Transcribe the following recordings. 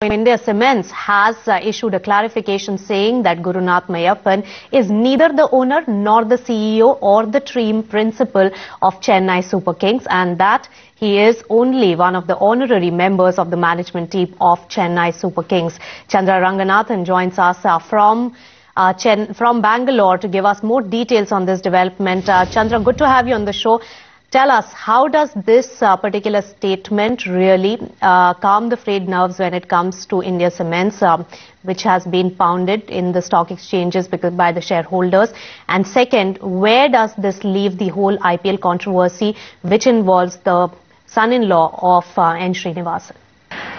India Cements has issued a clarification saying that Gurunath Mayappan is neither the owner nor the CEO or the team principal of Chennai Super Kings, and that he is only one of the honorary members of the management team of Chennai Super Kings. Chandra Ranganathan joins us from Bangalore to give us more details on this development. Chandra, good to have you on the show. Tell us, how does this particular statement really calm the frayed nerves when it comes to India Cements, which has been pounded in the stock exchanges by the shareholders? And second, where does this leave the whole IPL controversy, which involves the son-in-law of N. Srinivasan?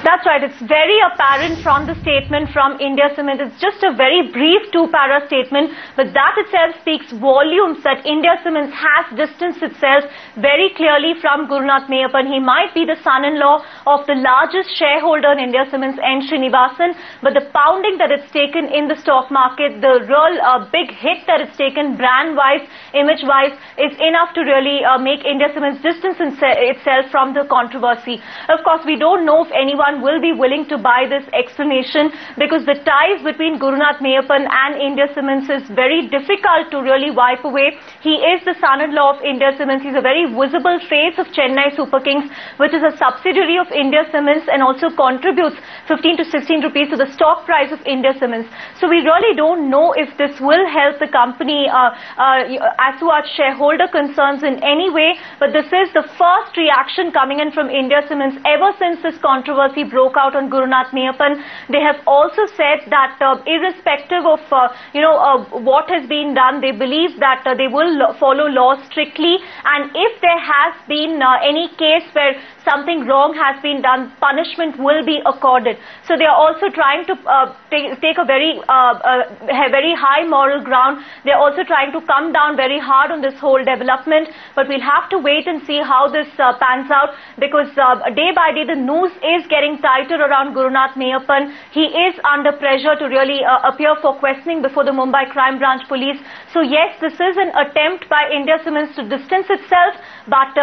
That's right. It's very apparent from the statement from India Cements. It's just a very brief two-para statement, but that itself speaks volumes that India Cements has distanced itself very clearly from Gurunath Mayappan. He might be the son-in-law of the largest shareholder in India Cements, N. Srinivasan, but the pounding that it's taken in the stock market, the real big hit that it's taken brand-wise, image-wise, is enough to really make India Cements distance itself from the controversy. Of course, we don't know if anyone will be willing to buy this explanation, because the ties between Gurunath Mayappan and India Cements is very difficult to really wipe away. He is the son-in-law of India Cements. He's a very visible face of Chennai Super Kings, which is a subsidiary of India Cements and also contributes 15 to 16 rupees to the stock price of India Cements. So we really don't know if this will help the company as to our shareholder concerns in any way, but this is the first reaction coming in from India Cements ever since this controversy broke out on Gurunath Mayappan. They have also said that irrespective of what has been done, they believe that they will follow laws strictly, and if there has been any case where something wrong has been done, punishment will be accorded. So they are also trying to take a very high moral ground. They are also trying to come down very hard on this whole development, but we'll have to wait and see how this pans out, because day by day the noose is getting tighter around Gurunath Mayappan. He is under pressure to really appear for questioning before the Mumbai Crime Branch Police. So yes, this is an attempt by India Cements to distance itself, but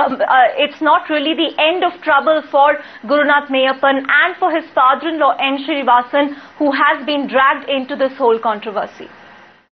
it's not really the end of trouble for Gurunath Mayappan and for his father-in-law N. Srinivasan, who has been dragged into this whole controversy.